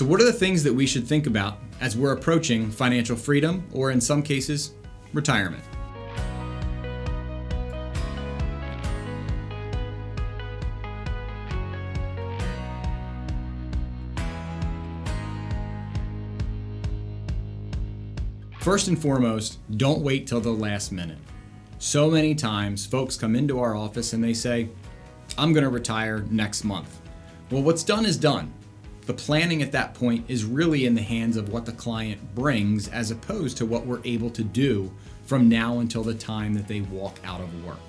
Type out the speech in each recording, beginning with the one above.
So what are the things that we should think about as we're approaching financial freedom, or in some cases, retirement? First and foremost, don't wait till the last minute. So many times folks come into our office and they say, I'm going to retire next month. Well, what's done is done. The planning at that point is really in the hands of what the client brings, as opposed to what we're able to do from now until the time that they walk out of work.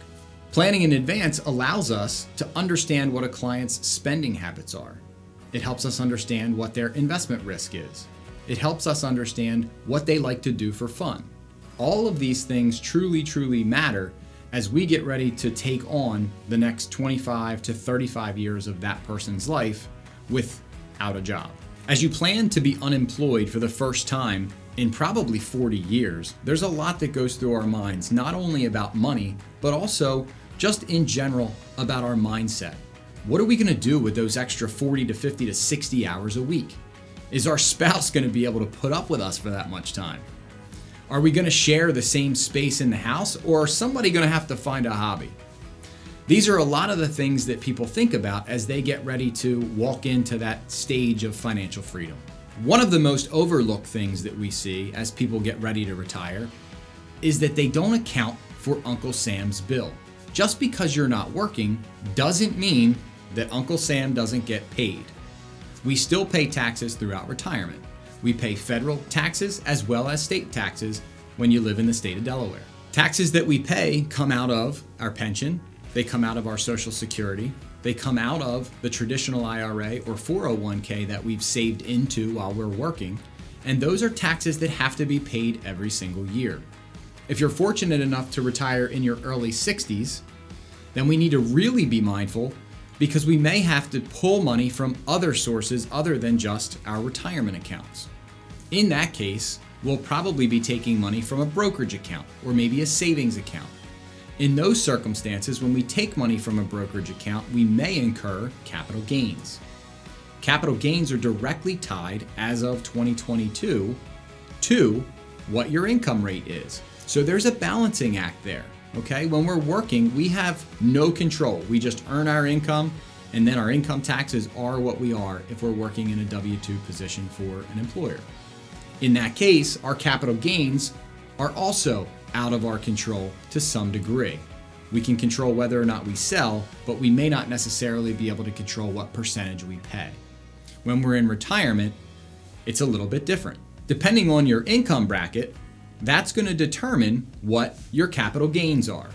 Planning in advance allows us to understand what a client's spending habits are. It helps us understand what their investment risk is. It helps us understand what they like to do for fun. All of these things truly matter as we get ready to take on the next 25 to 35 years of that person's life without a job. As you plan to be unemployed for the first time in probably 40 years, there's a lot that goes through our minds, not only about money, but also just in general about our mindset. What are we going to do with those extra 40 to 50 to 60 hours a week? Is our spouse going to be able to put up with us for that much time? Are we going to share the same space in the house, or is somebody going to have to find a hobby? These are a lot of the things that people think about as they get ready to walk into that stage of financial freedom. One of the most overlooked things that we see as people get ready to retire is that they don't account for Uncle Sam's bill. Just because you're not working doesn't mean that Uncle Sam doesn't get paid. We still pay taxes throughout retirement. We pay federal taxes as well as state taxes when you live in the state of Delaware. Taxes that we pay come out of our pension, they come out of our Social Security, they come out of the traditional IRA or 401k that we've saved into while we're working, and those are taxes that have to be paid every single year. If you're fortunate enough to retire in your early 60s, then we need to really be mindful, because we may have to pull money from other sources other than just our retirement accounts. In that case, we'll probably be taking money from a brokerage account or maybe a savings account. In those circumstances, when we take money from a brokerage account, we may incur capital gains. Capital gains are directly tied, as of 2022, to what your income rate is. So there's a balancing act there. Okay, when we're working, we have no control. We just earn our income, and then our income taxes are what we are if we're working in a W-2 position for an employer. In that case, our capital gains are also out of our control to some degree. We can control whether or not we sell, but we may not necessarily be able to control what percentage we pay. When we're in retirement, it's a little bit different. Depending on your income bracket, that's going to determine what your capital gains are.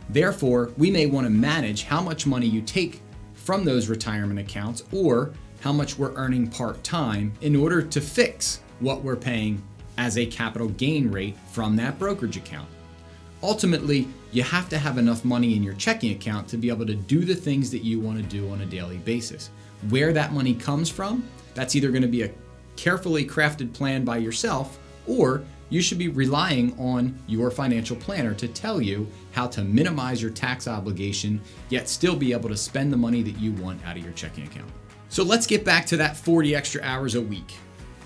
Therefore, we may want to manage how much money you take from those retirement accounts, or how much we're earning part-time, in order to fix what we're paying as a capital gain rate from that brokerage account. Ultimately, you have to have enough money in your checking account to be able to do the things that you want to do on a daily basis. Where that money comes from, that's either going to be a carefully crafted plan by yourself, or you should be relying on your financial planner to tell you how to minimize your tax obligation, yet still be able to spend the money that you want out of your checking account. So let's get back to that 40 extra hours a week.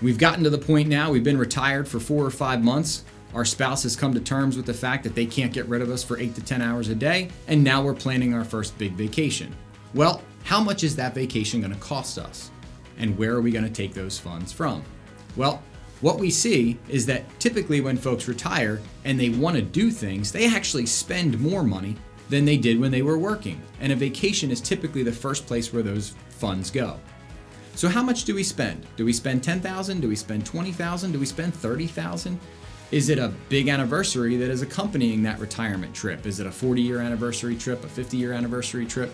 We've gotten to the point now, we've been retired for 4 or 5 months. Our spouse has come to terms with the fact that they can't get rid of us for 8 to 10 hours a day, and now we're planning our first big vacation. Well, how much is that vacation going to cost us? And where are we going to take those funds from? Well, what we see is that typically when folks retire and they want to do things, they actually spend more money than they did when they were working. And a vacation is typically the first place where those funds go. So how much do we spend? Do we spend $10,000? Do we spend $20,000? Do we spend $30,000? Is it a big anniversary that is accompanying that retirement trip? Is it a 40-year anniversary trip, a 50-year anniversary trip?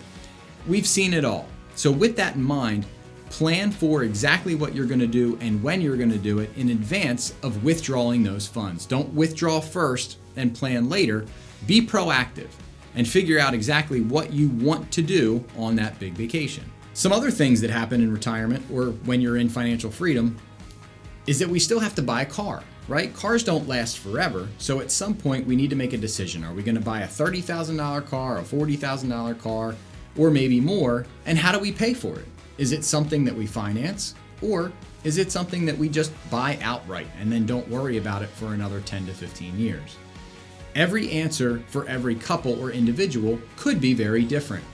We've seen it all. So with that in mind, plan for exactly what you're going to do and when you're going to do it in advance of withdrawing those funds. Don't withdraw first and plan later. Be proactive and figure out exactly what you want to do on that big vacation. Some other things that happen in retirement, or when you're in financial freedom, is that we still have to buy a car, right? Cars don't last forever. So at some point we need to make a decision. Are we going to buy a $30,000 car, a $40,000 car, or maybe more? And how do we pay for it? Is it something that we finance, or Is it something that we just buy outright and then don't worry about it for another 10 to 15 years? Every answer for every couple or individual could be very different.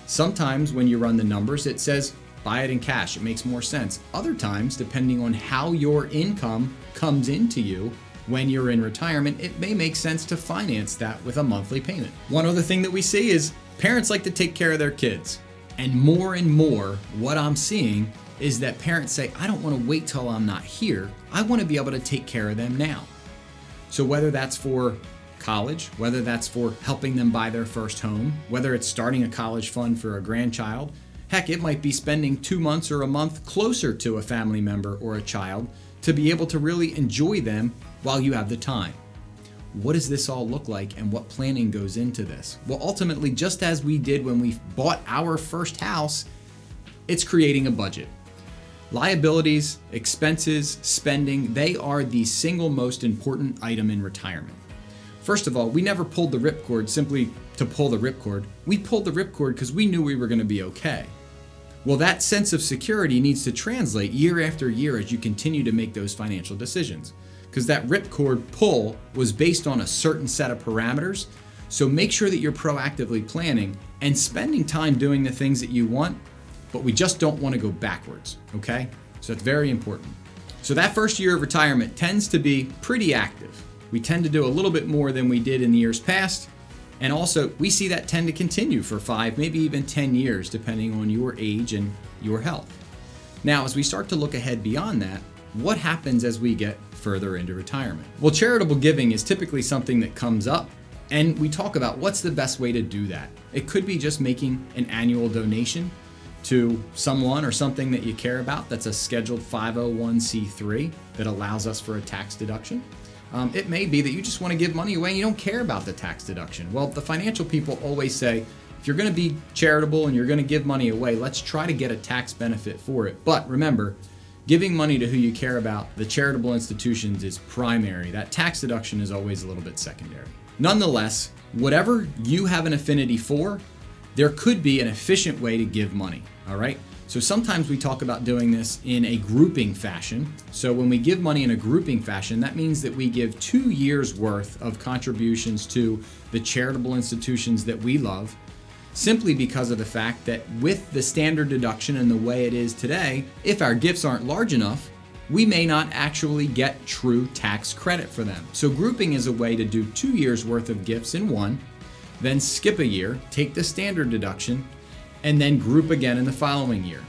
Sometimes when you run the numbers, it says buy it in cash. It makes more sense. Other times, depending on how your income comes into you when you're in retirement, it may make sense to finance that with a monthly payment. One other thing that we see is parents like to take care of their kids. And more, what I'm seeing is that parents say, I don't want to wait till I'm not here. I want to be able to take care of them now. So whether that's for college, whether that's for helping them buy their first home, whether it's starting a college fund for a grandchild, heck, it might be spending 2 months or a month closer to a family member or a child to be able to really enjoy them while you have the time. What does this all look like and what planning goes into this? Well, ultimately, just as we did when we bought our first house, it's creating a budget. Liabilities, expenses, spending, they are the single most important item in retirement. First of all, we never pulled the ripcord simply to pull the ripcord. We pulled the ripcord because we knew we were going to be okay. Well, that sense of security needs to translate year after year as you continue to make those financial decisions, because that ripcord pull was based on a certain set of parameters. So make sure that you're proactively planning and spending time doing the things that you want, but we just don't want to go backwards, okay? So that's very important. So that first year of retirement tends to be pretty active. We tend to do a little bit more than we did in the years past. And also, we see that tend to continue for 5, maybe even 10 years, depending on your age and your health. Now, as we start to look ahead beyond that, what happens as we get further into retirement? Well, charitable giving is typically something that comes up, and we talk about what's the best way to do that. It could be just making an annual donation to someone or something that you care about that's a scheduled 501c3 that allows us for a tax deduction. It may be that you just want to give money away and you don't care about the tax deduction. Well, the financial people always say, if you're going to be charitable and you're going to give money away, let's try to get a tax benefit for it. But remember, giving money to who you care about, the charitable institutions, is primary. That tax deduction is always a little bit secondary. Nonetheless, whatever you have an affinity for, there could be an efficient way to give money, all right? So sometimes we talk about doing this in a grouping fashion. So when we give money in a grouping fashion, that means that we give 2 years worth of contributions to the charitable institutions that we love, simply because of the fact that with the standard deduction and the way it is today, if our gifts aren't large enough, we may not actually get true tax credit for them. So grouping is a way to do 2 years worth of gifts in one, then skip a year, take the standard deduction, and then group again in the following year.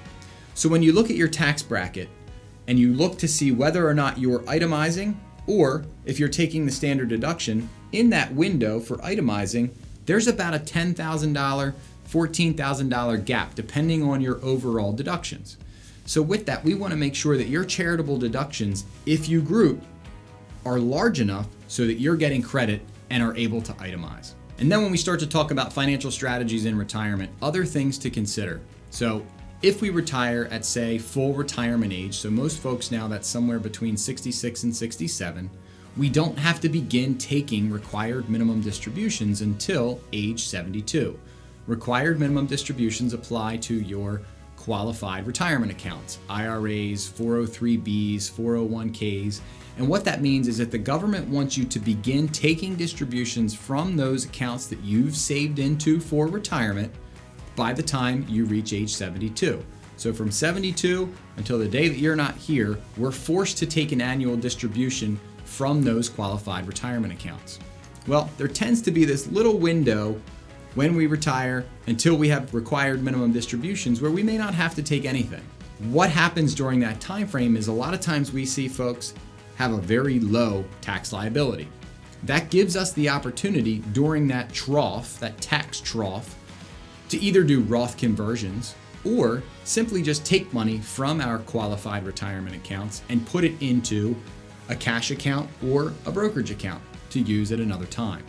So when you look at your tax bracket and you look to see whether or not you're itemizing, or if you're taking the standard deduction, in that window for itemizing, there's about a $10,000, $14,000 gap depending on your overall deductions. So with that, we want to make sure that your charitable deductions, if you group, are large enough so that you're getting credit and are able to itemize. And then when we start to talk about financial strategies in retirement, other things to consider. So if we retire at, say, full retirement age, so most folks now that's somewhere between 66 and 67, we don't have to begin taking required minimum distributions until age 72. Required minimum distributions apply to your qualified retirement accounts, IRAs, 403Bs, 401Ks. And what that means is that the government wants you to begin taking distributions from those accounts that you've saved into for retirement by the time you reach age 72. So from 72 until the day that you're not here, we're forced to take an annual distribution from those qualified retirement accounts. Well, there tends to be this little window when we retire until we have required minimum distributions where we may not have to take anything. What happens during that time frame is a lot of times we see folks have a very low tax liability. That gives us the opportunity during that trough, that tax trough, to either do Roth conversions or simply just take money from our qualified retirement accounts and put it into a cash account or a brokerage account to use at another time.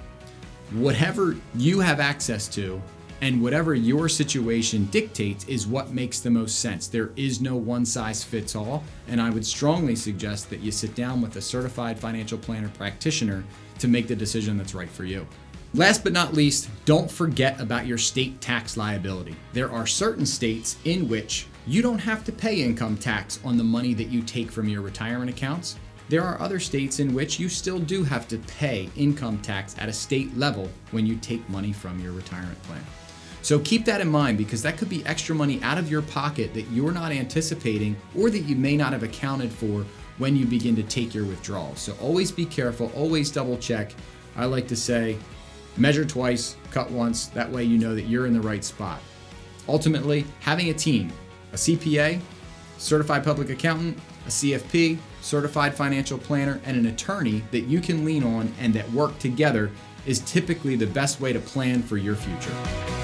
Whatever you have access to and whatever your situation dictates is what makes the most sense. There is no one size fits all, and I would strongly suggest that you sit down with a certified financial planner practitioner to make the decision that's right for you. Last but not least, don't forget about your state tax liability. There are certain states in which You don't have to pay income tax on the money that you take from your retirement accounts. There are other states in which you still do have to pay income tax at a state level when you take money from your retirement plan. So keep that in mind, because that could be extra money out of your pocket that you're not anticipating or that you may not have accounted for when you begin to take your withdrawals. So always be careful, always double check. I like to say, measure twice, cut once. That way you know that you're in the right spot. Ultimately, having a team, a CPA, certified public accountant, a CFP, certified financial planner, and an attorney that you can lean on and that work together is typically the best way to plan for your future.